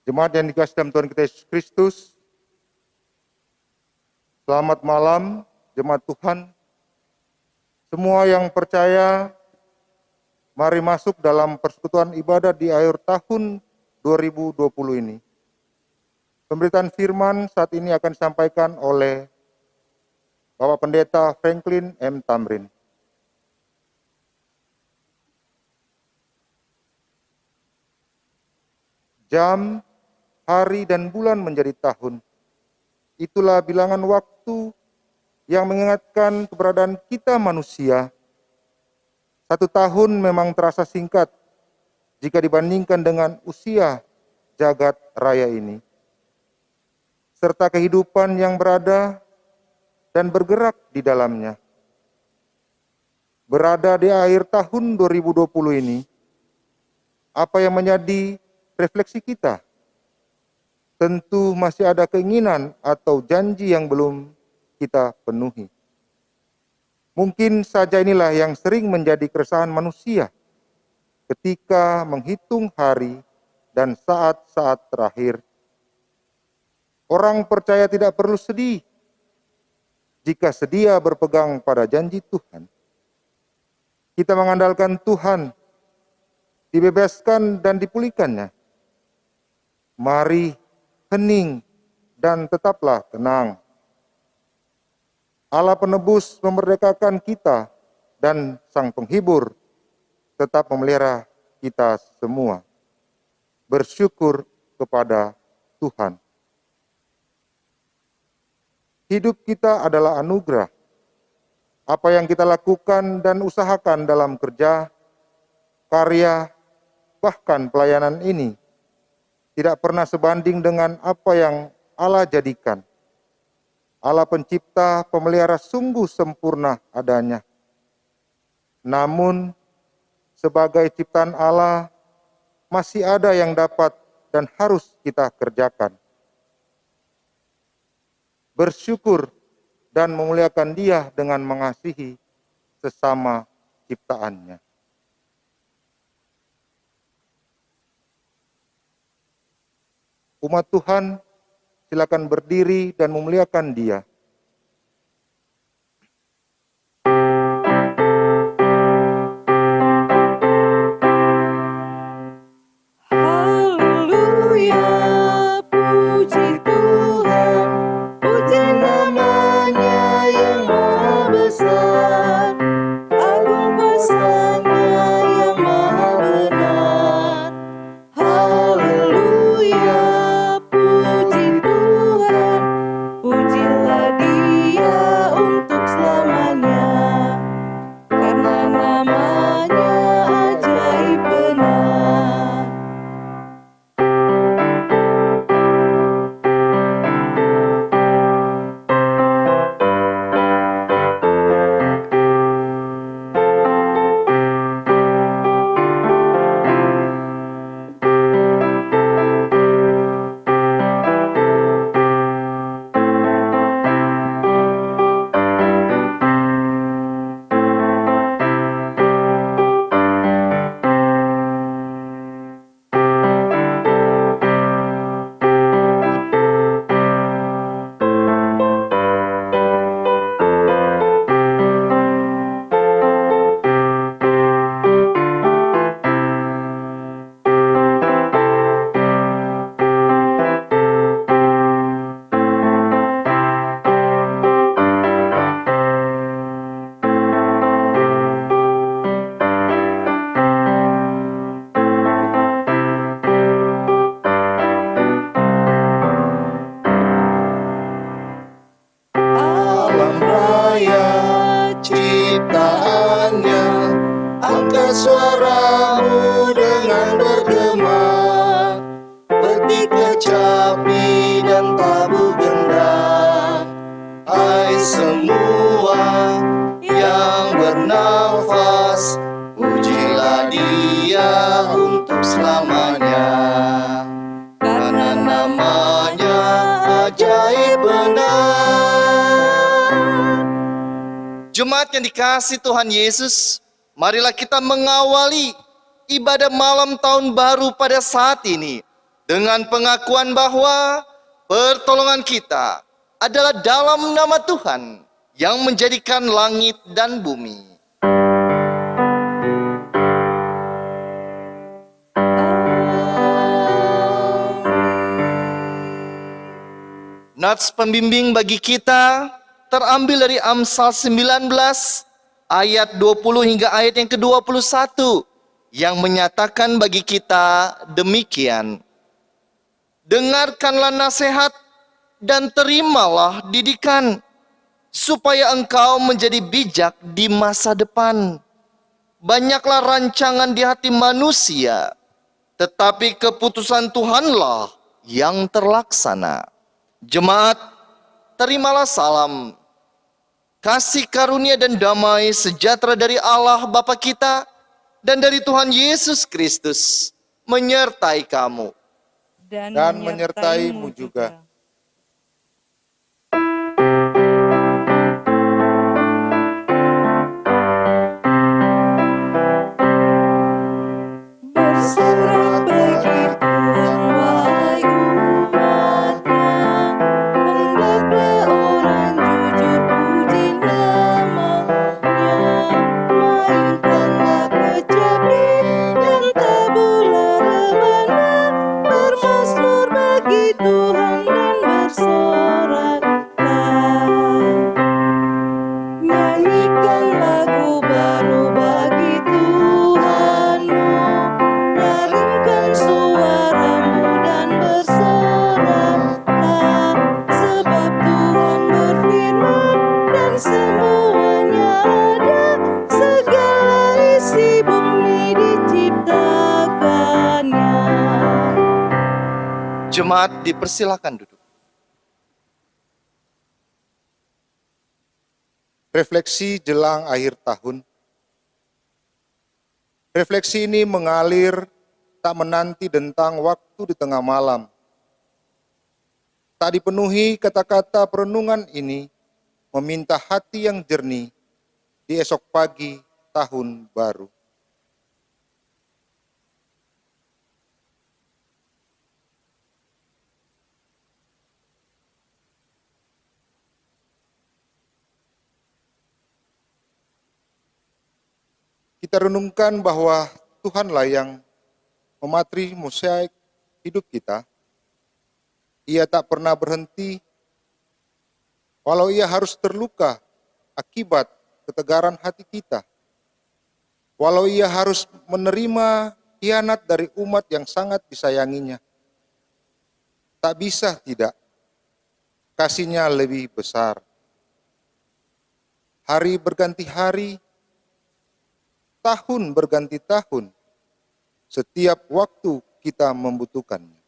Jemaat yang dikasihi dalam Tuhan kita Yesus Kristus, selamat malam jemaat Tuhan. Semua yang percaya, mari masuk dalam persekutuan ibadah di akhir tahun 2020 ini. Pemberitaan firman saat ini akan disampaikan oleh Bapak Pendeta Franklin M. Tamrin. Jam, hari, dan bulan menjadi tahun. Itulah bilangan waktu yang mengingatkan keberadaan kita manusia. 1 tahun memang terasa singkat jika dibandingkan dengan usia jagat raya ini. Serta kehidupan yang berada dan bergerak di dalamnya. Berada di akhir tahun 2020 ini, apa yang menjadi refleksi kita? Tentu masih ada keinginan atau janji yang belum kita penuhi. Mungkin saja inilah yang sering menjadi keresahan manusia ketika menghitung hari dan saat-saat terakhir. Orang percaya tidak perlu sedih jika sedia berpegang pada janji Tuhan. Kita mengandalkan Tuhan, dibebaskan dan dipulihkannya. Mari hening dan tetaplah tenang. Allah penebus memerdekakan kita dan Sang Penghibur tetap memelihara kita semua. Bersyukur kepada Tuhan. Hidup kita adalah anugerah. Apa yang kita lakukan dan usahakan dalam kerja, karya, bahkan pelayanan ini tidak pernah sebanding dengan apa yang Allah jadikan. Allah pencipta pemelihara sungguh sempurna adanya. Namun, sebagai ciptaan Allah, masih ada yang dapat dan harus kita kerjakan. Bersyukur dan memuliakan Dia dengan mengasihi sesama ciptaannya. Umat Tuhan, silakan berdiri dan memuliakan Dia. Haleluya, puji Tuhan, puji namanya yang maha besar, agung kuasa-Nya yang maha benar. Haleluya, puji Tuhan, pujilah Dia untuk selamanya, karena namanya ajaib benar. Alam raya ciptaannya, angkat suaramu dengan bergema, petik kecapi dan tabuh gendang. Hai semua yang bernafas, pujilah Dia untuk selamanya, karena namanya ajaib benar. Jemaat yang dikasihi Tuhan Yesus, marilah kita mengawali ibadah malam tahun baru pada saat ini dengan pengakuan bahwa pertolongan kita adalah dalam nama Tuhan yang menjadikan langit dan bumi. Nats pembimbing bagi kita terambil dari Amsal 19 ayat 20 hingga ayat yang ke-21 yang menyatakan bagi kita demikian. Dengarkanlah nasihat dan terimalah didikan, supaya engkau menjadi bijak di masa depan. Banyaklah rancangan di hati manusia, tetapi keputusan Tuhanlah yang terlaksana. Jemaat, terimalah salam, kasih karunia dan damai sejahtera dari Allah Bapa kita dan dari Tuhan Yesus Kristus menyertai kamu. Dan menyertaimu juga. Berserah bagi Tuhan wahai umatnya, hendaklah orang jujur puji namanya. Mainkanlah kecapi dan tabula rebana, bermazmur bagi Tuhan dan bersoraklah. Nyanyikan lagu baru bagi Tuhanmu, nyaringkan suaramu dan bersoraklah, sebab Tuhan berfirman dan semuanya ada, segala isi bumi diciptakannya. Jemaat dipersilakan duduk. Refleksi jelang akhir tahun. Refleksi ini mengalir tak menanti tentang waktu di tengah malam. Tak dipenuhi kata-kata perenungan ini meminta hati yang jernih di esok pagi tahun baru. Kita renungkan bahwa Tuhanlah yang mematri mosaik hidup kita. Ia tak pernah berhenti, walau ia harus terluka akibat ketegaran hati kita. Walau ia harus menerima khianat dari umat yang sangat disayanginya. Tak bisa tidak, kasihnya lebih besar. Hari berganti hari, tahun berganti tahun, setiap waktu kita membutuhkannya.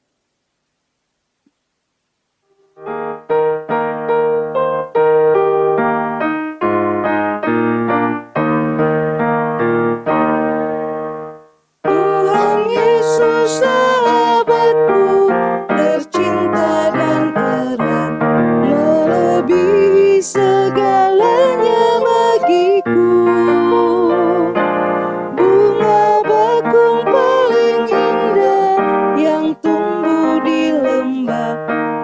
Tuhan Yesus sahabatku, tercinta dan erat, melebihi segalanya bagiku. Bunga bakung paling indah yang tumbuh di lembah,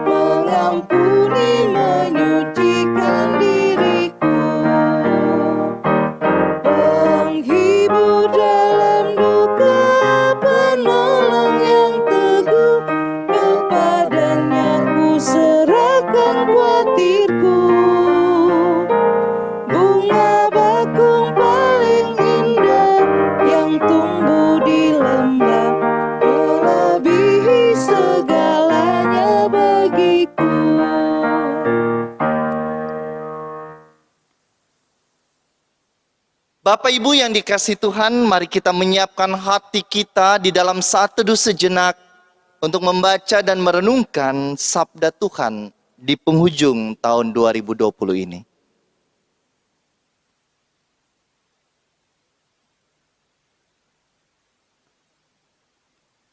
mengampuni menyucikan diriku. Penghibur dalam duka, penolong yang teguh, kepadanya ku serahkan khawatirku. Bunga bakung paling indah yang tumbuh di lembah, melebihi segalanya bagiku. Bapak Ibu yang dikasihi Tuhan, mari kita menyiapkan hati kita di dalam saat teduh sejenak untuk membaca dan merenungkan sabda Tuhan di penghujung tahun 2020 ini.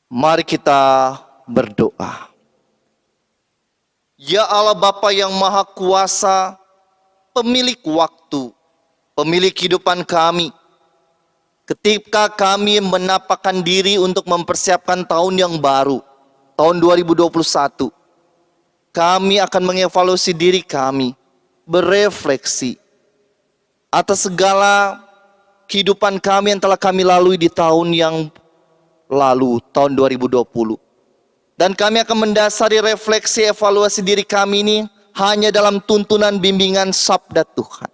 Mari kita berdoa. Ya Allah Bapa yang Maha Kuasa, pemilik waktu, pemilik kehidupan kami, ketika kami menapakkan diri untuk mempersiapkan tahun yang baru, tahun 2021, kami akan mengevaluasi diri kami, berefleksi atas segala kehidupan kami yang telah kami lalui di tahun yang lalu, tahun 2020. Dan kami akan mendasari refleksi evaluasi diri kami ini hanya dalam tuntunan bimbingan sabda Tuhan.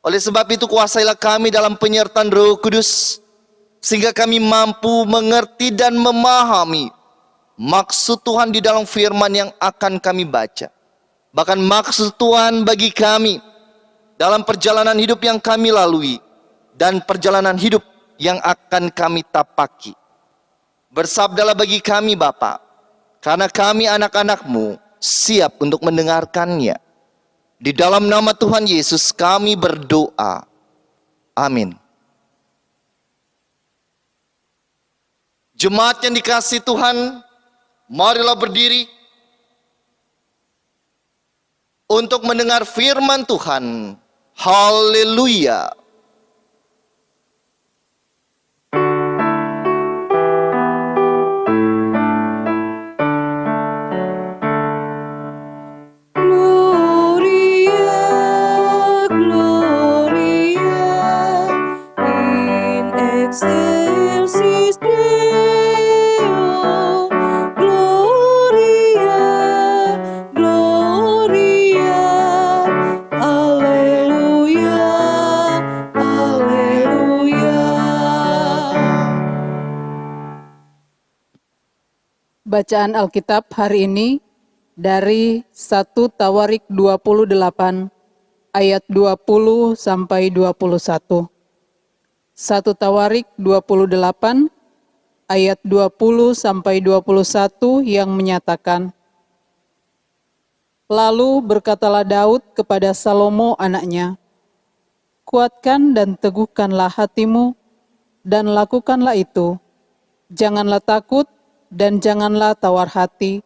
Oleh sebab itu kuasailah kami dalam penyertaan Roh Kudus, sehingga kami mampu mengerti dan memahami maksud Tuhan di dalam firman yang akan kami baca. Bahkan maksud Tuhan bagi kami dalam perjalanan hidup yang kami lalui dan perjalanan hidup yang akan kami tapaki. Bersabdalah bagi kami Bapa, karena kami anak-anak-Mu siap untuk mendengarkannya. Di dalam nama Tuhan Yesus kami berdoa. Amin. Jemaat yang dikasihi Tuhan, marilah berdiri untuk mendengar firman Tuhan. Haleluya. Gloria, Gloria, in excelsis Deo. Gloria, Gloria, Alleluia, Alleluia. Bacaan Alkitab hari ini dari 1 Tawarik 28 ayat 20 sampai 21. 1 Tawarik 28 ayat 20 sampai 21 yang menyatakan, lalu berkatalah Daud kepada Salomo anaknya, kuatkan dan teguhkanlah hatimu dan lakukanlah itu. Janganlah takut dan janganlah tawar hati,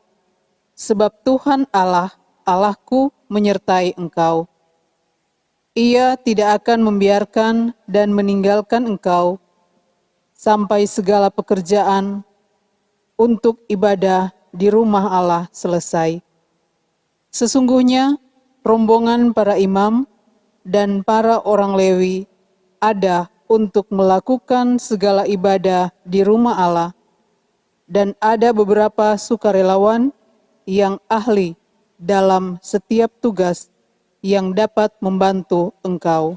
sebab Tuhan Allah, Allahku menyertai engkau. Ia tidak akan membiarkan dan meninggalkan engkau sampai segala pekerjaan untuk ibadah di rumah Allah selesai. Sesungguhnya rombongan para imam dan para orang Lewi ada untuk melakukan segala ibadah di rumah Allah, dan ada beberapa sukarelawan yang ahli dalam setiap tugas yang dapat membantu engkau.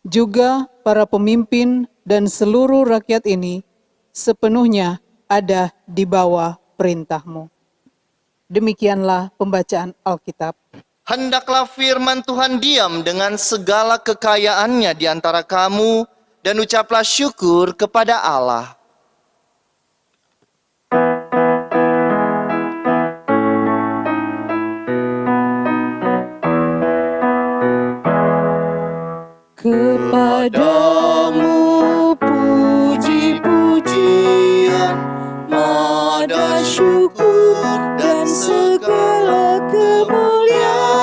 Juga para pemimpin dan seluruh rakyat ini sepenuhnya ada di bawah perintahmu. Demikianlah pembacaan Alkitab. Hendaklah firman Tuhan diam dengan segala kekayaannya di antara kamu, dan ucaplah syukur kepada Allah. Kepadamu puji-pujian, nada syukur dan segala kemuliaan,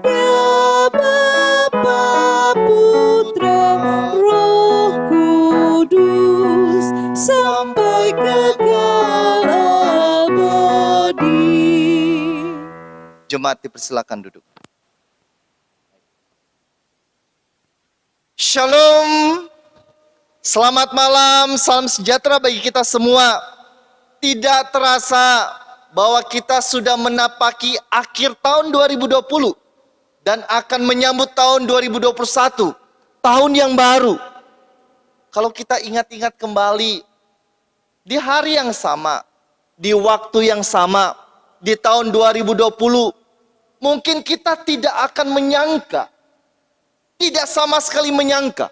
ya Bapa, Putra, Roh Kudus, sampai kekal abadi. Jemaat dipersilakan duduk. Shalom, selamat malam, salam sejahtera bagi kita semua. Tidak terasa bahwa kita sudah menapaki akhir tahun 2020 dan akan menyambut tahun 2021, tahun yang baru. Kalau kita ingat-ingat kembali, di hari yang sama, di waktu yang sama, di tahun 2020, mungkin kita tidak akan menyangka, tidak sama sekali menyangka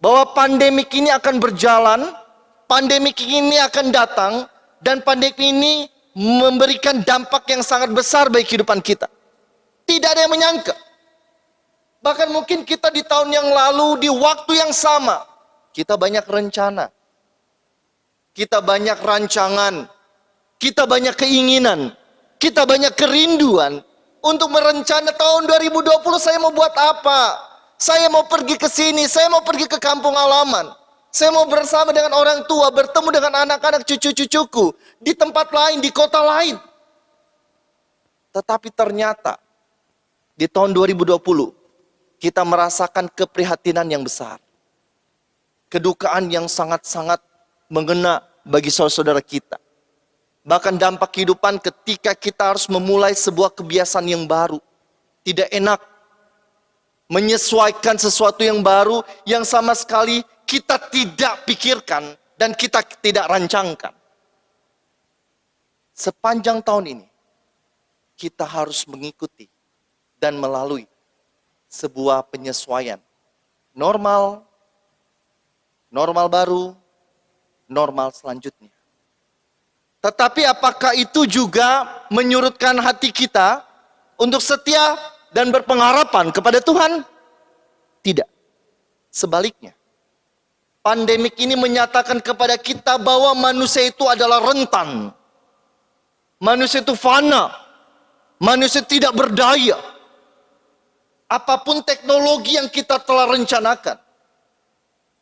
bahwa pandemik ini akan berjalan, pandemik ini akan datang, dan pandemik ini memberikan dampak yang sangat besar bagi kehidupan kita. Tidak ada yang menyangka. Bahkan mungkin kita di tahun yang lalu, di waktu yang sama, kita banyak rencana, kita banyak rancangan, kita banyak keinginan, kita banyak kerinduan untuk merencana tahun 2020 saya mau buat apa? Saya mau pergi ke sini, saya mau pergi ke kampung halaman. Saya mau bersama dengan orang tua, bertemu dengan anak-anak cucu-cucuku di tempat lain, di kota lain. Tetapi ternyata di tahun 2020 kita merasakan keprihatinan yang besar. Kedukaan yang sangat-sangat mengena bagi saudara-saudara kita. Bahkan dampak kehidupan ketika kita harus memulai sebuah kebiasaan yang baru. Tidak enak. Menyesuaikan sesuatu yang baru yang sama sekali kita tidak pikirkan dan kita tidak rancangkan. Sepanjang tahun ini, kita harus mengikuti dan melalui sebuah penyesuaian. Normal baru, normal selanjutnya. Tetapi apakah itu juga menyurutkan hati kita untuk setia dan berpengharapan kepada Tuhan? Tidak. Sebaliknya, pandemik ini menyatakan kepada kita bahwa manusia itu adalah rentan. Manusia itu fana. Manusia tidak berdaya. Apapun teknologi yang kita telah rencanakan,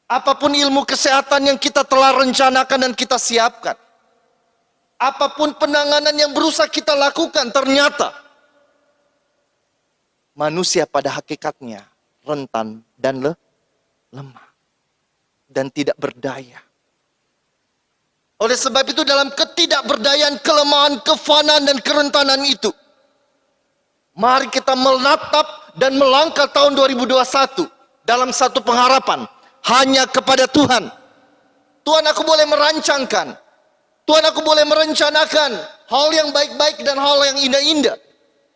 apapun ilmu kesehatan yang kita telah rencanakan dan kita siapkan, apapun penanganan yang berusaha kita lakukan, ternyata manusia pada hakikatnya rentan dan lemah dan tidak berdaya. Oleh sebab itu dalam ketidakberdayaan, kelemahan, kefanaan dan kerentanan itu, mari kita menatap dan melangkah tahun 2021 dalam satu pengharapan hanya kepada Tuhan. Tuhan, aku boleh merancangkan, Tuhan, aku boleh merencanakan hal yang baik-baik dan hal yang indah-indah,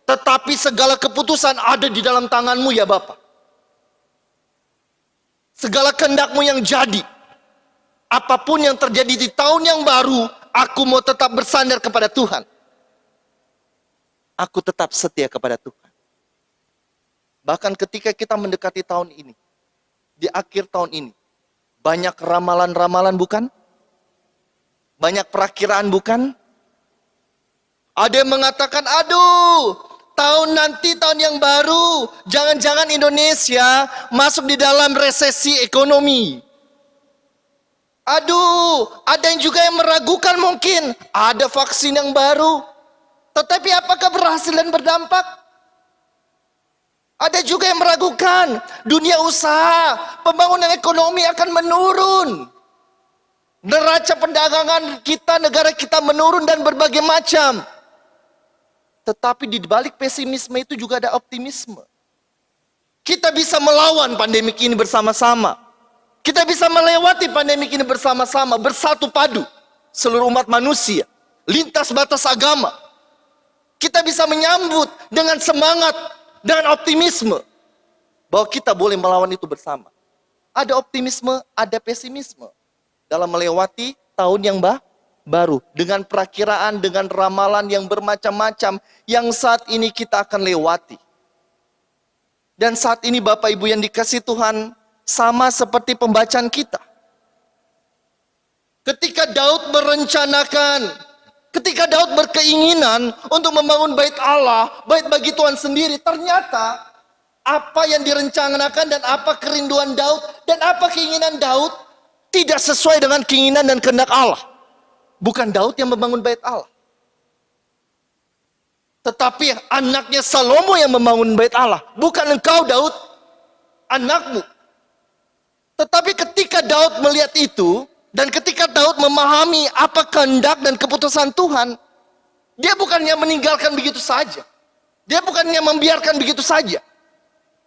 tetapi segala keputusan ada di dalam tangan-Mu ya Bapa. Segala kehendak-Mu yang jadi. Apapun yang terjadi di tahun yang baru, aku mau tetap bersandar kepada Tuhan. Aku tetap setia kepada Tuhan. Bahkan ketika kita mendekati tahun ini, di akhir tahun ini, banyak ramalan-ramalan bukan? Banyak perakiraan bukan? Ada yang mengatakan, aduh, tahun nanti, tahun yang baru, jangan-jangan Indonesia masuk di dalam resesi ekonomi. Aduh, ada yang juga yang meragukan mungkin, ada vaksin yang baru. Tetapi apakah berhasil dan berdampak? Ada juga yang meragukan, dunia usaha, pembangunan ekonomi akan menurun. Neraca perdagangan kita, negara kita menurun dan berbagai macam. Tetapi di balik pesimisme itu juga ada optimisme. Kita bisa melawan pandemik ini bersama-sama. Kita bisa melewati pandemik ini bersama-sama, bersatu padu. Seluruh umat manusia, lintas batas agama. Kita bisa menyambut dengan semangat, dengan optimisme, bahwa kita boleh melawan itu bersama. Ada optimisme, ada pesimisme dalam melewati tahun yang baru, dengan perakiraan, dengan ramalan yang bermacam-macam yang saat ini kita akan lewati. Dan saat ini Bapak Ibu yang dikasihi Tuhan, sama seperti pembacaan kita. Ketika Daud merencanakan, ketika Daud berkeinginan untuk membangun bait Allah, bait bagi Tuhan sendiri, ternyata apa yang direncanakan dan apa kerinduan Daud dan apa keinginan Daud tidak sesuai dengan keinginan dan kehendak Allah. Bukan Daud yang membangun bait Allah, tetapi anaknya Salomo yang membangun bait Allah. Bukan engkau Daud, anakmu. Tetapi ketika Daud melihat itu, dan ketika Daud memahami apa kehendak dan keputusan Tuhan, dia bukannya meninggalkan begitu saja. Dia bukannya membiarkan begitu saja.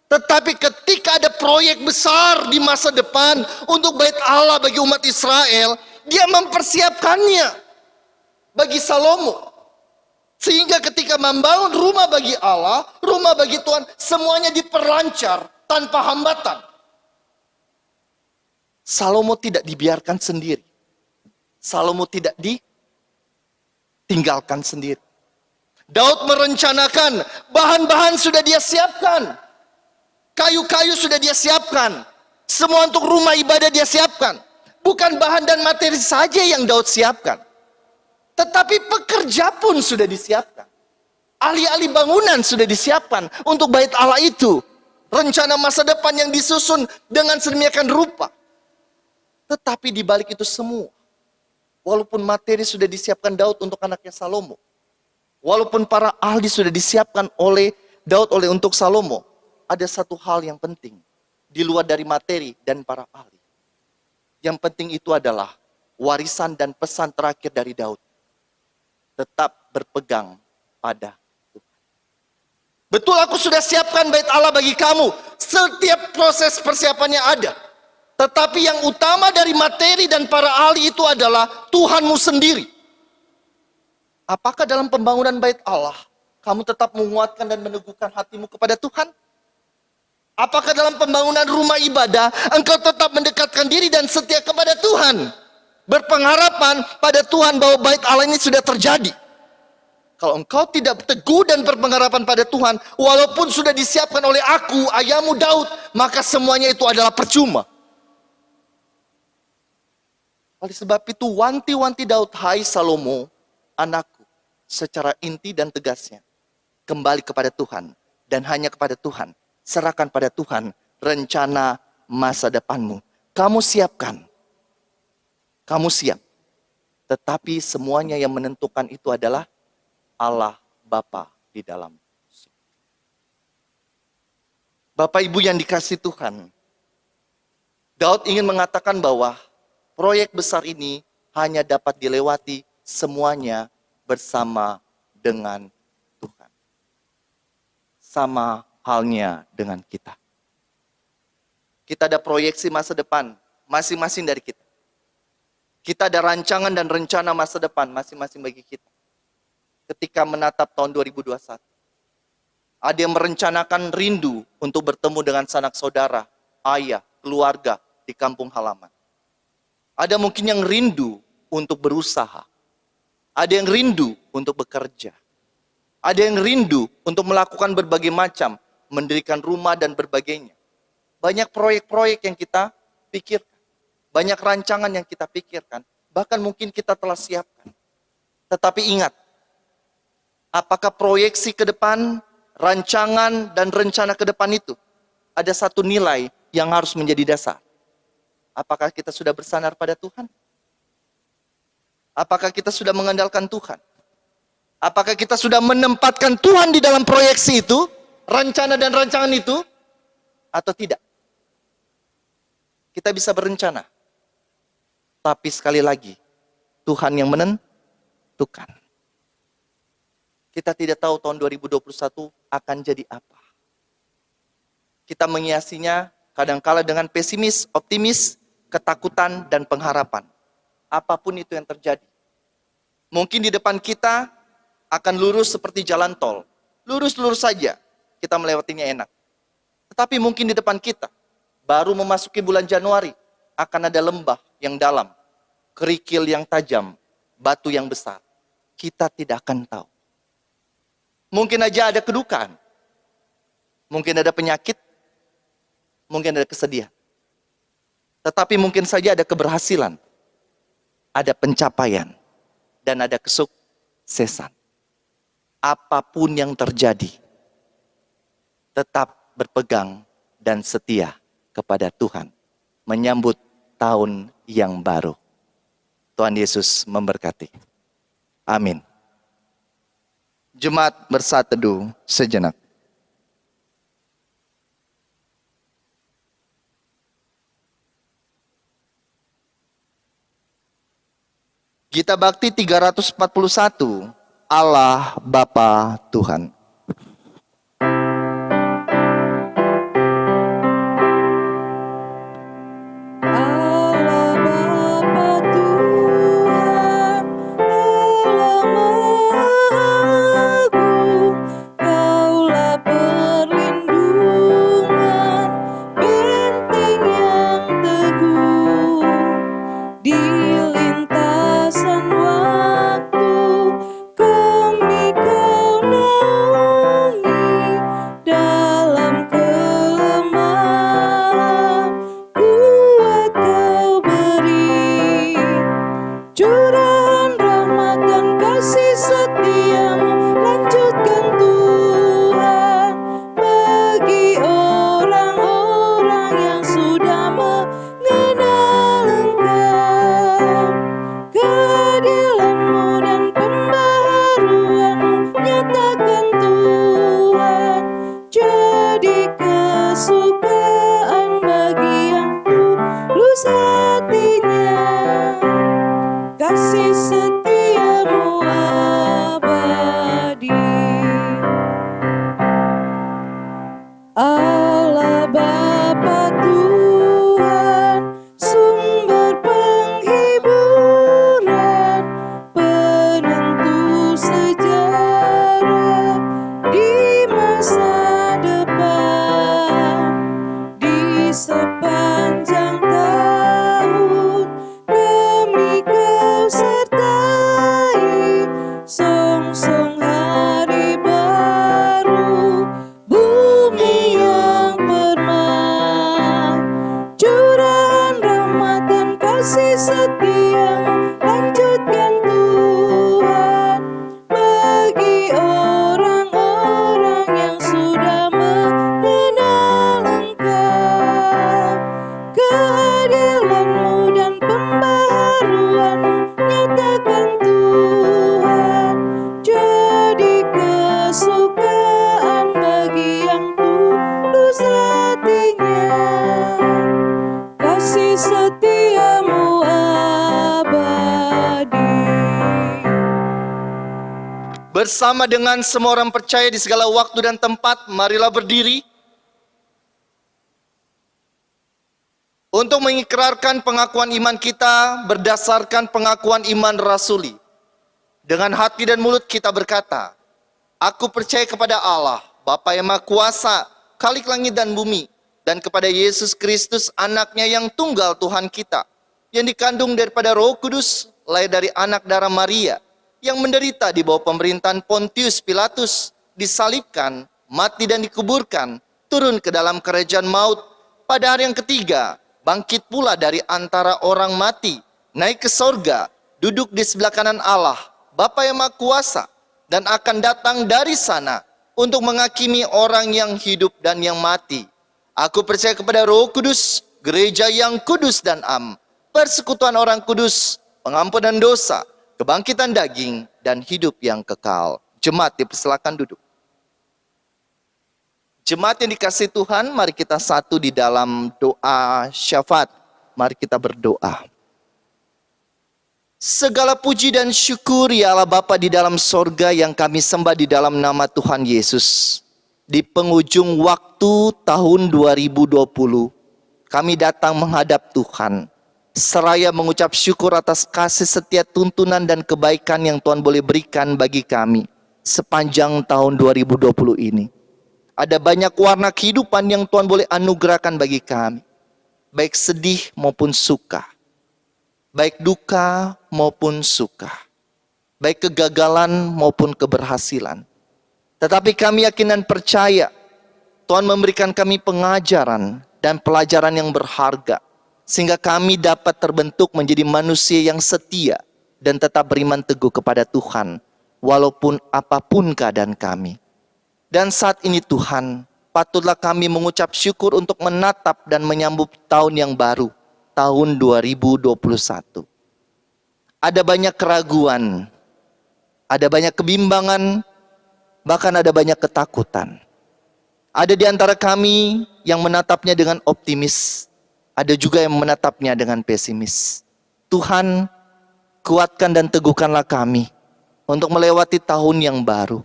Tetapi ketika ada proyek besar di masa depan untuk bait Allah bagi umat Israel, dia mempersiapkannya bagi Salomo. Sehingga ketika membangun rumah bagi Allah, rumah bagi Tuhan, semuanya diperlancar tanpa hambatan. Salomo tidak dibiarkan sendiri. Salomo tidak ditinggalkan sendiri. Daud merencanakan, bahan-bahan sudah dia siapkan. Kayu-kayu sudah dia siapkan. Semua untuk rumah ibadah dia siapkan. Bukan bahan dan materi saja yang Daud siapkan, tetapi pekerja pun sudah disiapkan. Ahli-ahli bangunan sudah disiapkan untuk bait Allah itu. Rencana masa depan yang disusun dengan sedemikian rupa. Tetapi di balik itu semua, walaupun materi sudah disiapkan Daud untuk anaknya Salomo, walaupun para ahli sudah disiapkan oleh Daud untuk Salomo, ada satu hal yang penting di luar dari materi dan para ahli. Yang penting itu adalah warisan dan pesan terakhir dari Daud. Tetap berpegang pada Tuhan. Betul, aku sudah siapkan bait Allah bagi kamu. Setiap proses persiapannya ada. Tetapi yang utama dari materi dan para ahli itu adalah Tuhanmu sendiri. Apakah dalam pembangunan bait Allah, kamu tetap menguatkan dan meneguhkan hatimu kepada Tuhan? Apakah dalam pembangunan rumah ibadah, engkau tetap mendekatkan diri dan setia kepada Tuhan? Berpengharapan pada Tuhan bahwa bait Allah ini sudah terjadi. Kalau engkau tidak teguh dan berpengharapan pada Tuhan, walaupun sudah disiapkan oleh aku, ayahmu Daud, maka semuanya itu adalah percuma. Oleh sebab itu, wanti-wanti Daud, hai Salomo, anakku, secara inti dan tegasnya, kembali kepada Tuhan, dan hanya kepada Tuhan. Serahkan pada Tuhan rencana masa depanmu. Kamu siapkan. Kamu siap. Tetapi semuanya yang menentukan itu adalah Allah Bapa di dalam surga. Bapak Ibu yang dikasihi Tuhan, Daud ingin mengatakan bahwa proyek besar ini hanya dapat dilewati semuanya bersama dengan Tuhan. Sama halnya dengan kita. Kita ada proyeksi masa depan masing-masing dari kita. Kita ada rancangan dan rencana masa depan masing-masing bagi kita. Ketika menatap tahun 2021. Ada yang merencanakan rindu untuk bertemu dengan sanak saudara, ayah, keluarga di kampung halaman. Ada mungkin yang rindu untuk berusaha. Ada yang rindu untuk bekerja. Ada yang rindu untuk melakukan berbagai macam, mendirikan rumah dan berbagainya. Banyak proyek-proyek yang kita pikirkan. Banyak rancangan yang kita pikirkan. Bahkan mungkin kita telah siapkan. Tetapi ingat, apakah proyeksi ke depan, rancangan dan rencana ke depan itu ada satu nilai yang harus menjadi dasar? Apakah kita sudah bersandar pada Tuhan? Apakah kita sudah mengandalkan Tuhan? Apakah kita sudah menempatkan Tuhan di dalam proyeksi itu, rencana dan rancangan itu, atau tidak? Kita bisa berencana, tapi sekali lagi, Tuhan yang menentukan. Kita tidak tahu tahun 2021 akan jadi apa. Kita menghiasinya kadangkala dengan pesimis, optimis, ketakutan, dan pengharapan. Apapun itu yang terjadi. Mungkin di depan kita akan lurus seperti jalan tol. Lurus-lurus saja, kita melewatinya enak. Tetapi mungkin di depan kita, baru memasuki bulan Januari, akan ada lembah yang dalam, kerikil yang tajam, batu yang besar. Kita tidak akan tahu. Mungkin aja ada kedukaan. Mungkin ada penyakit. Mungkin ada kesedihan. Tetapi mungkin saja ada keberhasilan. Ada pencapaian. Dan ada kesuksesan. Apapun yang terjadi, tetap berpegang dan setia kepada Tuhan. Menyambut tahun yang baru. Tuhan Yesus memberkati. Amin. Jemaat bersaat teduh sejenak. Gita Bakti 341, Allah Bapa Tuhan. Allah Bapa Tuhan, Allah Maha Agung, Kaulah perlindungan, benteng yang teguh di lintasan waktu, kami Kau naungi. kesukaan bagi yang tulus hatinya. Kasih setiamu abadi. Allah Bapa Tuhan, sumber penghiburan, penentu sejarah di masa depan. Di sepanjang tahun kami Kau sertai, song-song hari baru, bumi yang permai. Curahan rahmat dan kasih setia-Mu lanjutkan Tuhan bagi orang-orang yang sudah mengenal Engkau. Keadilan-Mu dan pembaharuan-Mu nyatakan Tuhan, jadi kesukaan bagi yang tulus hatinya. Kasih setiamu abadi. Bersama dengan semua orang percaya di segala waktu dan tempat, marilah berdiri untuk mengikrarkan pengakuan iman kita berdasarkan pengakuan iman rasuli. Dengan hati dan mulut kita berkata, aku percaya kepada Allah, Bapa yang Maha Kuasa, Khalik langit dan bumi, dan kepada Yesus Kristus, anaknya yang tunggal Tuhan kita, yang dikandung daripada Roh Kudus, lahir dari anak darah Maria, yang menderita di bawah pemerintahan Pontius Pilatus, disalibkan, mati dan dikuburkan, turun ke dalam kerajaan maut, pada hari yang ketiga, bangkit pula dari antara orang mati, naik ke sorga, duduk di sebelah kanan Allah, Bapa yang Maha Kuasa, dan akan datang dari sana untuk menghakimi orang yang hidup dan yang mati. Aku percaya kepada Roh Kudus, gereja yang kudus dan am, persekutuan orang kudus, pengampunan dosa, kebangkitan daging, dan hidup yang kekal. Jemaat dipersilakan duduk. Jemaat yang dikasihi Tuhan, mari kita satu di dalam doa syafaat. Mari kita berdoa. Segala puji dan syukur ya Allah Bapa di dalam sorga yang kami sembah di dalam nama Tuhan Yesus. Di penghujung waktu tahun 2020, kami datang menghadap Tuhan, seraya mengucap syukur atas kasih setia, tuntunan dan kebaikan yang Tuhan boleh berikan bagi kami sepanjang tahun 2020 ini. Ada banyak warna kehidupan yang Tuhan boleh anugerahkan bagi kami, baik sedih maupun suka, baik duka maupun suka, baik kegagalan maupun keberhasilan. Tetapi kami yakin dan percaya Tuhan memberikan kami pengajaran dan pelajaran yang berharga, sehingga kami dapat terbentuk menjadi manusia yang setia dan tetap beriman teguh kepada Tuhan, walaupun apapun keadaan kami. Dan saat ini Tuhan, patutlah kami mengucap syukur untuk menatap dan menyambut tahun yang baru, tahun 2021. Ada banyak keraguan, ada banyak kebimbangan, bahkan ada banyak ketakutan. Ada di antara kami yang menatapnya dengan optimis, ada juga yang menatapnya dengan pesimis. Tuhan, kuatkan dan teguhkanlah kami untuk melewati tahun yang baru,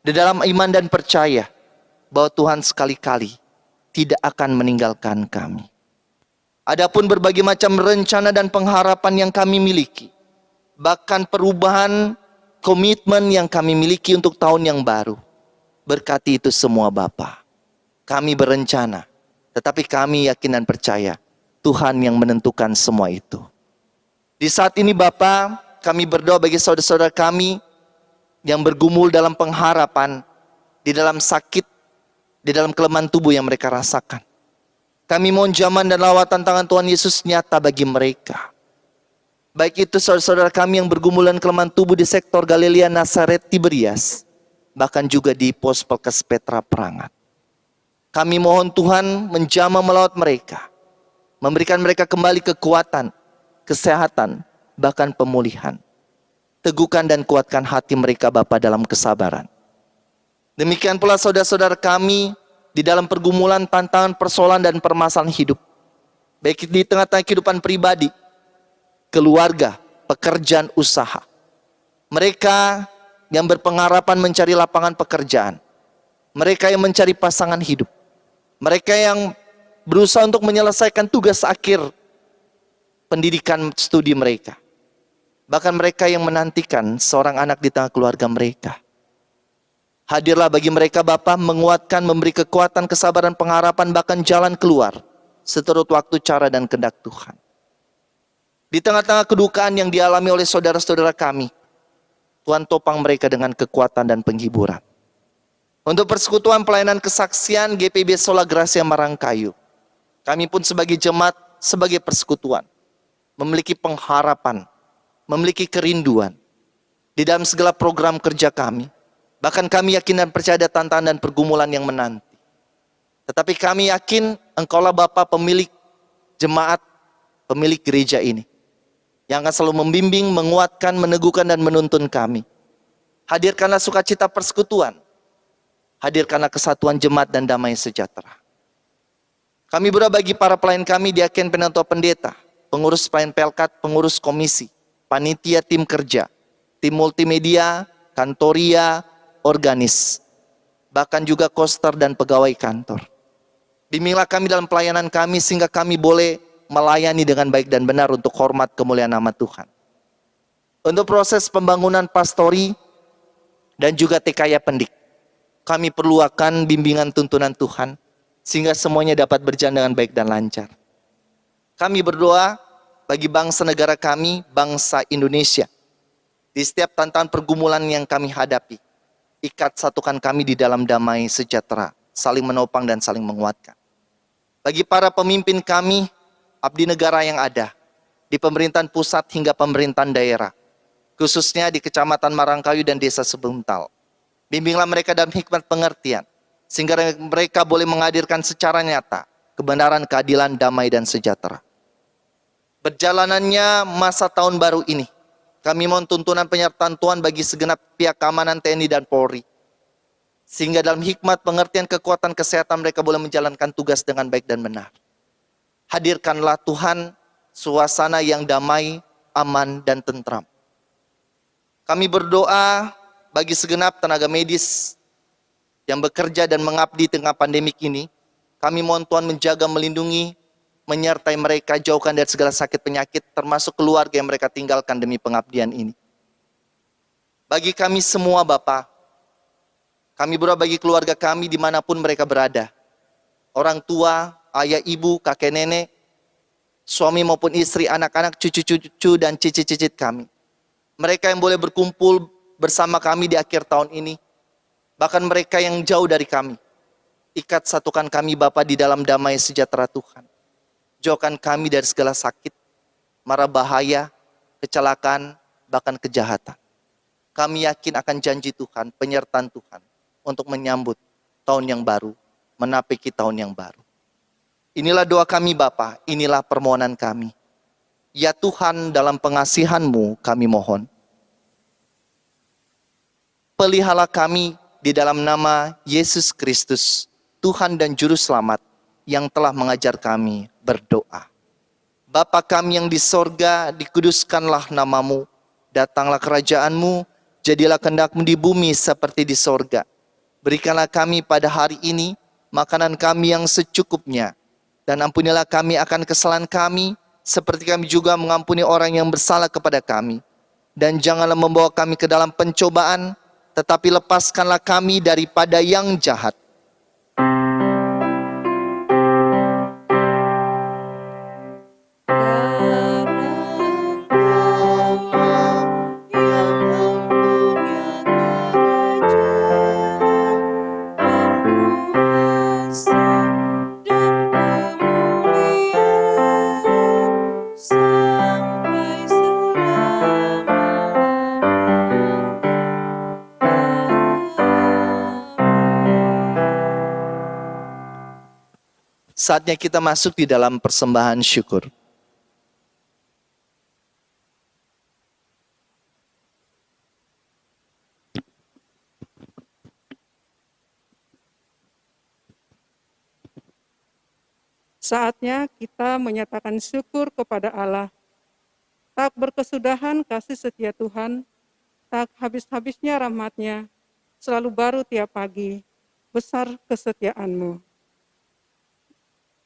di dalam iman dan percaya bahwa Tuhan sekali-kali tidak akan meninggalkan kami. Adapun berbagai macam rencana dan pengharapan yang kami miliki, bahkan perubahan komitmen yang kami miliki untuk tahun yang baru, berkati itu semua Bapa. Kami berencana, tetapi kami yakin dan percaya Tuhan yang menentukan semua itu. Di saat ini Bapa, kami berdoa bagi saudara-saudara kami yang bergumul dalam pengharapan, di dalam sakit, di dalam kelemahan tubuh yang mereka rasakan. Kami mohon jaman dan lawatan tangan Tuhan Yesus nyata bagi mereka. Baik itu saudara-saudara kami yang bergumul dan kelemahan tubuh di sektor Galilea, Nazaret, Tiberias, bahkan juga di pos Pelkes Petra Prangat. Kami mohon Tuhan menjamah melawat mereka, memberikan mereka kembali kekuatan, kesehatan, bahkan pemulihan. Teguhkan dan kuatkan hati mereka Bapa dalam kesabaran. Demikian pula saudara-saudara kami di dalam pergumulan, tantangan, persoalan, dan permasalahan hidup. Baik di tengah-tengah kehidupan pribadi, keluarga, pekerjaan, usaha. Mereka yang berpengharapan mencari lapangan pekerjaan. Mereka yang mencari pasangan hidup. Mereka yang berusaha untuk menyelesaikan tugas akhir pendidikan studi mereka. Bahkan mereka yang menantikan seorang anak di tengah keluarga mereka. Hadirlah bagi mereka Bapa, menguatkan, memberi kekuatan, kesabaran, pengharapan, bahkan jalan keluar seturut waktu, cara, dan kehendak Tuhan. Di tengah-tengah kedukaan yang dialami oleh saudara-saudara kami, Tuhan topang mereka dengan kekuatan dan penghiburan. Untuk persekutuan pelayanan kesaksian GPB Sola Gracia Marangkayu, kami pun sebagai jemaat, sebagai persekutuan, memiliki pengharapan, memiliki kerinduan di dalam segala program kerja kami. Bahkan kami yakin dan percaya ada tantangan dan pergumulan yang menanti. Tetapi kami yakin Engkaulah Bapa pemilik jemaat, pemilik gereja ini, yang akan selalu membimbing, menguatkan, meneguhkan, dan menuntun kami. Hadirkanlah sukacita persekutuan, hadirkanlah kesatuan jemaat dan damai sejahtera. Kami berdoa bagi para pelayan kami, diaken, penatua, pendeta, pengurus pelayan pelkat, pengurus komisi, panitia tim kerja, tim multimedia, kantoria, organis, bahkan juga koster dan pegawai kantor. Bimbinglah kami dalam pelayanan kami sehingga kami boleh melayani dengan baik dan benar untuk hormat kemuliaan nama Tuhan. Untuk proses pembangunan pastori dan juga TKY Pendik, kami perlu akan bimbingan tuntunan Tuhan sehingga semuanya dapat berjalan dengan baik dan lancar. Kami berdoa bagi bangsa negara kami, bangsa Indonesia. Di setiap tantangan pergumulan yang kami hadapi, ikat satukan kami di dalam damai sejahtera, saling menopang dan saling menguatkan. Bagi para pemimpin kami, abdi negara yang ada, di pemerintahan pusat hingga pemerintahan daerah, khususnya di Kecamatan Marangkayu dan Desa Sebuntal. Bimbinglah mereka dalam hikmat pengertian, sehingga mereka boleh menghadirkan secara nyata kebenaran, keadilan, damai, dan sejahtera. Berjalanannya masa tahun baru ini, kami mohon tuntunan penyertaan Tuhan bagi segenap pihak keamanan TNI dan Polri, sehingga dalam hikmat pengertian, kekuatan, kesehatan mereka boleh menjalankan tugas dengan baik dan benar. Hadirkanlah Tuhan suasana yang damai, aman, dan tentram. Kami berdoa bagi segenap tenaga medis yang bekerja dan mengabdi tengah pandemik ini. Kami mohon Tuhan menjaga, melindungi, menyertai mereka, jauhkan dari segala sakit penyakit, termasuk keluarga yang mereka tinggalkan demi pengabdian ini. Bagi kami semua Bapa, kami berdoa bagi keluarga kami dimanapun mereka berada. Orang tua, ayah, ibu, kakek, nenek, suami maupun istri, anak-anak, cucu-cucu, dan cicit-cicit kami. Mereka yang boleh berkumpul bersama kami di akhir tahun ini. Bahkan mereka yang jauh dari kami. Ikat satukan kami Bapa di dalam damai sejahtera Tuhan. Jauhkan kami dari segala sakit, mara bahaya, kecelakaan, bahkan kejahatan. Kami yakin akan janji Tuhan, penyertaan Tuhan, untuk menyambut tahun yang baru, menapaki tahun yang baru. Inilah doa kami Bapa, inilah permohonan kami. Ya Tuhan, dalam pengasihan-Mu kami mohon. Pelihara kami di dalam nama Yesus Kristus, Tuhan dan Juru Selamat, yang telah mengajar kami berdoa. Bapa kami yang di sorga, dikuduskanlah nama-Mu, datanglah kerajaan-Mu, jadilah kehendak-Mu di bumi seperti di sorga. Berikanlah kami pada hari ini makanan kami yang secukupnya, dan ampunilah kami akan kesalahan kami, seperti kami juga mengampuni orang yang bersalah kepada kami. Dan janganlah membawa kami ke dalam pencobaan, tetapi lepaskanlah kami daripada yang jahat. Saatnya kita masuk di dalam persembahan syukur. Saatnya kita menyatakan syukur kepada Allah. Tak berkesudahan kasih setia Tuhan, tak habis-habisnya rahmat-Nya, selalu baru tiap pagi, besar kesetiaan-Mu.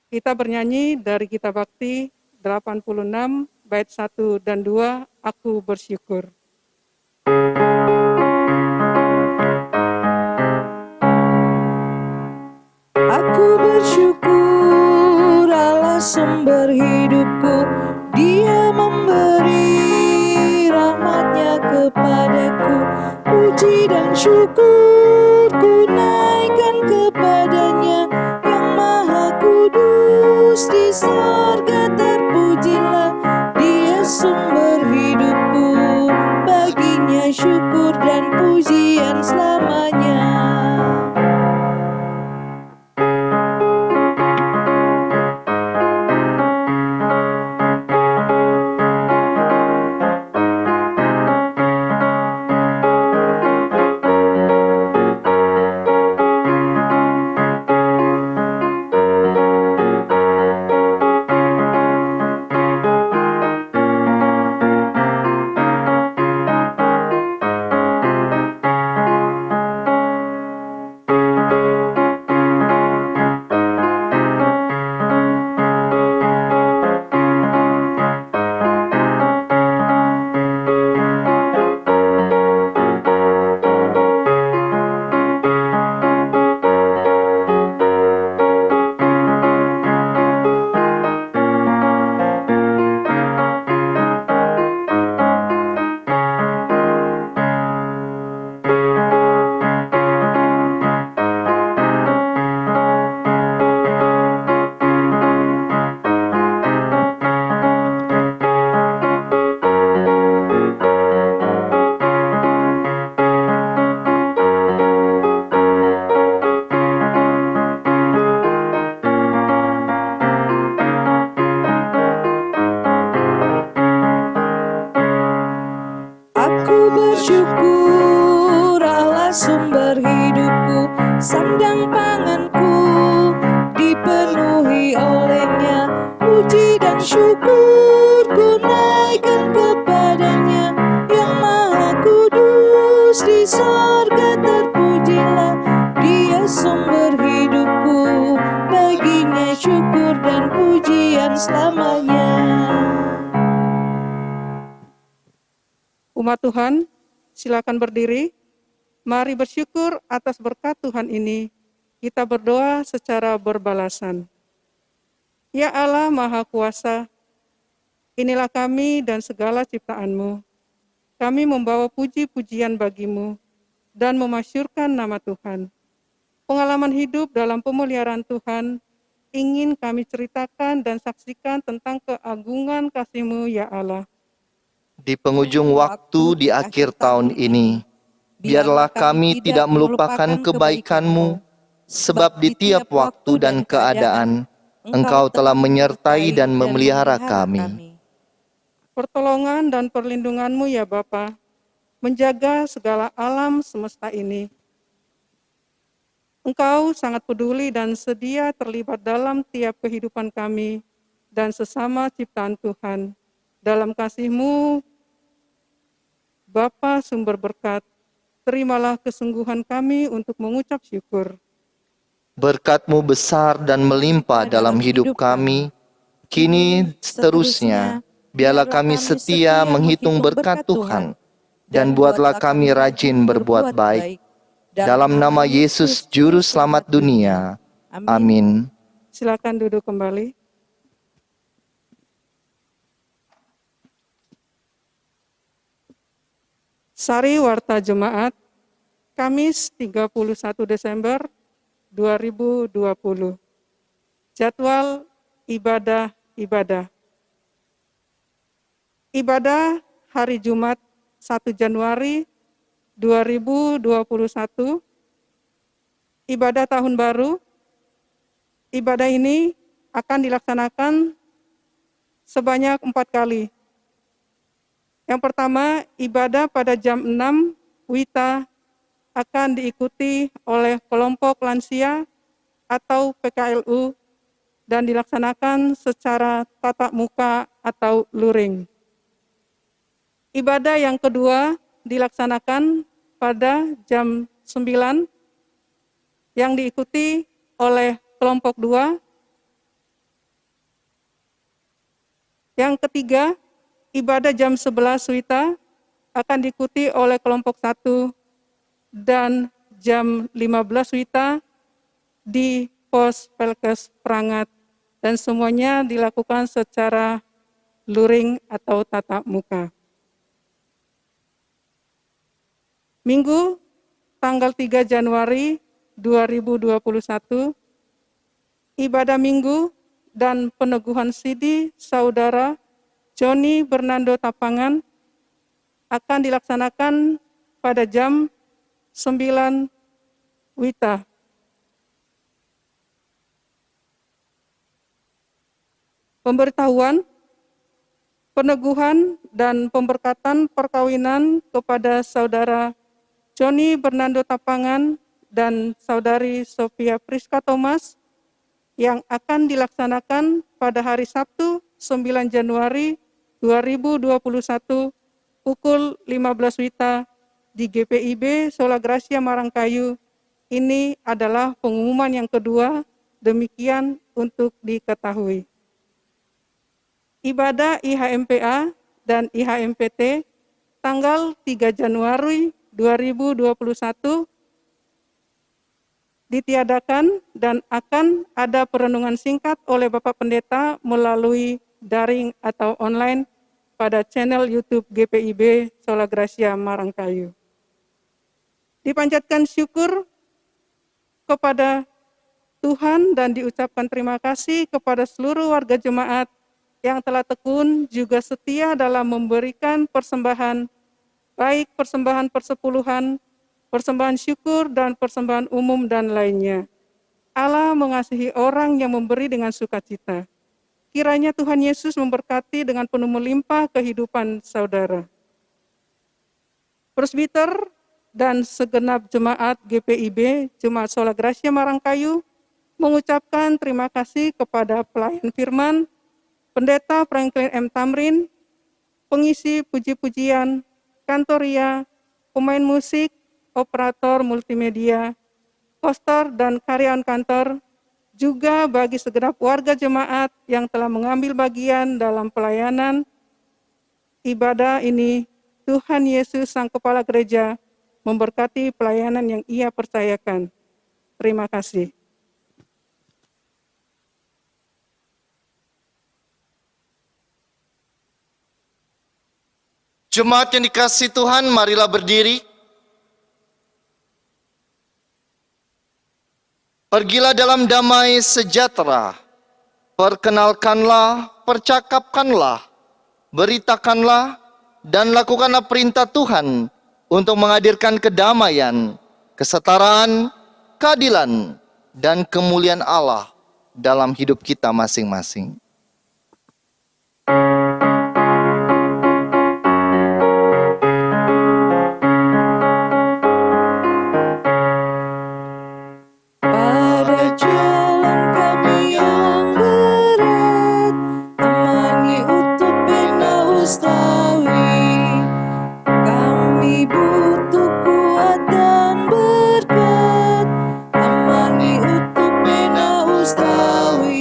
Kita bernyanyi dari Kitab Bakti 86, bait 1 dan 2, Aku Bersyukur. Aku bersyukur Allah sumber hidupku, Dia memberi rahmat-Nya kepadaku. Puji dan syukur ku naikkan kepadanya, yang maha kudus di sorga terpujilah. Dia sumber hidupku, baginya syukur dan pujian selamanya. Aku bersyukur Allah sumber hidupku, sandang panganku dipenuhi olehnya. Puji dan syukur ku naikkan kepadanya, yang maha kudus di sorga terpujilah. Dia sumber hidupku, baginya syukur dan pujian selamanya. Umat Tuhan, silakan berdiri. Mari bersyukur atas berkat Tuhan ini. Kita berdoa secara berbalasan. Ya Allah Maha Kuasa, inilah kami dan segala ciptaan-Mu. Kami membawa puji-pujian bagi-Mu dan memasyurkan nama Tuhan. Pengalaman hidup dalam pemeliharaan Tuhan ingin kami ceritakan dan saksikan tentang keagungan kasih-Mu, ya Allah. Di penghujung waktu di akhir tahun ini, biarlah kami tidak melupakan kebaikan-Mu, sebab di tiap waktu dan keadaan, Engkau telah menyertai dan memelihara kami. Pertolongan dan perlindungan-Mu ya Bapa, menjaga segala alam semesta ini. Engkau sangat peduli dan sedia terlibat dalam tiap kehidupan kami dan sesama ciptaan Tuhan. Dalam kasih-Mu, Bapa sumber berkat, terimalah kesungguhan kami untuk mengucap syukur. Berkat-Mu besar dan melimpah dalam hidup kami, kini seterusnya, biarlah kami setia menghitung berkat Tuhan, dan buatlah kami rajin berbuat baik. Dalam nama Yesus Juru Selamat dunia. Amin. Silakan duduk kembali. Sari Warta Jemaat, Kamis 31 Desember 2020. Jadwal ibadah. Ibadah hari Jumat 1 Januari 2021. Ibadah Tahun Baru. Ibadah ini akan dilaksanakan sebanyak 4 kali. Yang pertama, ibadah pada jam 6 WITA akan diikuti oleh kelompok lansia atau PKLU dan dilaksanakan secara tatap muka atau luring. Ibadah yang kedua dilaksanakan pada jam 9 yang diikuti oleh kelompok 2. Yang ketiga, ibadah jam 11 WITA akan diikuti oleh kelompok 1 dan jam 15 WITA di pos Pelkes Prangat, dan semuanya dilakukan secara luring atau tatap muka. Minggu tanggal 3 Januari 2021, ibadah minggu dan peneguhan sidi saudara Joni Bernando Tapangan akan dilaksanakan pada jam 9 WITA. Pemberitahuan, peneguhan, dan pemberkatan perkawinan kepada saudara Joni Bernando Tapangan dan saudari Sofia Priska Thomas yang akan dilaksanakan pada hari Sabtu 9 Januari 2021 pukul 15 WITA di GPIB Sola Gracia Marangkayu. Ini adalah pengumuman yang kedua, demikian untuk diketahui. Ibadah IHMPA dan IHMPT tanggal 3 Januari 2021 ditiadakan dan akan ada perenungan singkat oleh Bapak Pendeta melalui daring atau online pada channel YouTube GPIB Sola Gracia Marangkayu. Dipanjatkan syukur kepada Tuhan dan diucapkan terima kasih kepada seluruh warga jemaat yang telah tekun juga setia dalam memberikan persembahan, baik persembahan persepuluhan, persembahan syukur, dan persembahan umum dan lainnya. Allah mengasihi orang yang memberi dengan sukacita. Kiranya Tuhan Yesus memberkati dengan penuh melimpah kehidupan saudara. Presbiter dan segenap jemaat GPIB, Jemaat Sola Gracia Marangkayu, mengucapkan terima kasih kepada pelayan firman, Pendeta Franklin M. Tamrin, pengisi puji-pujian, kantoria, pemain musik, operator multimedia, poster, dan karyawan kantor, juga bagi segenap warga jemaat yang telah mengambil bagian dalam pelayanan ibadah ini. Tuhan Yesus Sang Kepala Gereja memberkati pelayanan yang Ia percayakan. Terima kasih. Jemaat yang dikasihi Tuhan, marilah berdiri. Pergilah dalam damai sejahtera. Perkenalkanlah, percakapkanlah, beritakanlah, dan lakukanlah perintah Tuhan untuk menghadirkan kedamaian, kesetaraan, keadilan, dan kemuliaan Allah dalam hidup kita masing-masing. Pada jalan kami yang berat, amani utuh pena ustawi. Kami butuh kuat dan berkat, amani utuh pena ustawi.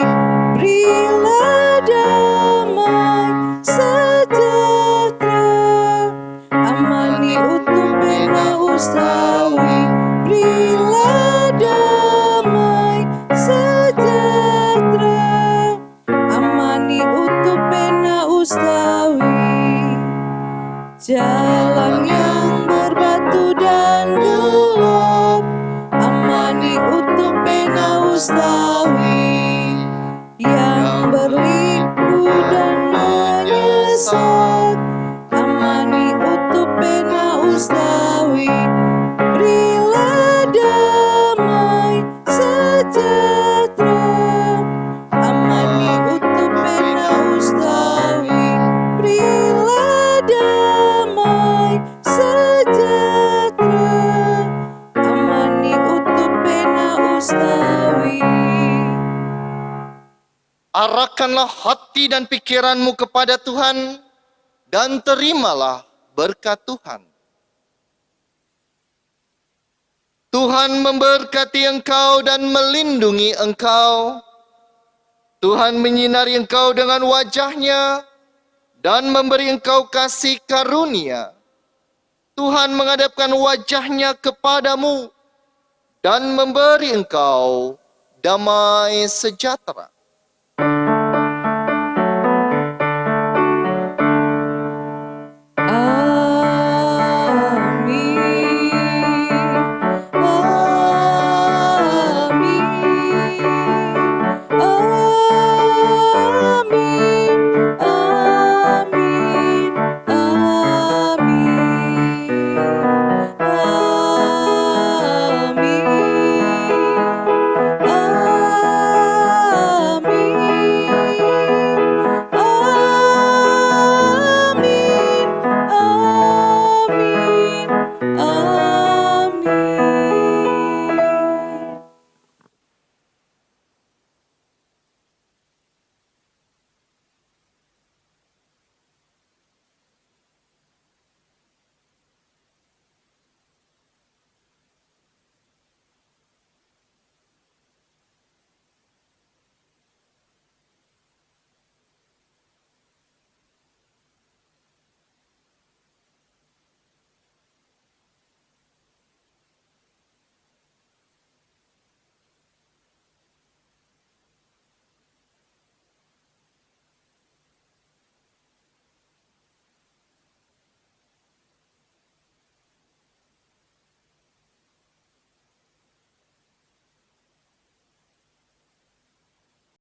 Berilah damai sejahtera, amani utuh pena ustawi. Berilah damai sejahtera, amani utuh pena ustawi. Jalan yang berbatu dan gelap, amani utuh pena ustawi. Yang berliku dan menyesat, amani utuh pena ustawi. Berilah damai sejahtera, amani utuh pena ustawi. Berilah damai sejahtera, amani utuh pena ustawi. Arahkanlah hati dan pikiranmu kepada Tuhan dan terimalah berkat Tuhan. Tuhan memberkati engkau dan melindungi engkau. Tuhan menyinari engkau dengan wajah-Nya dan memberi engkau kasih karunia. Tuhan menghadapkan wajah-Nya kepadamu dan memberi engkau damai sejahtera.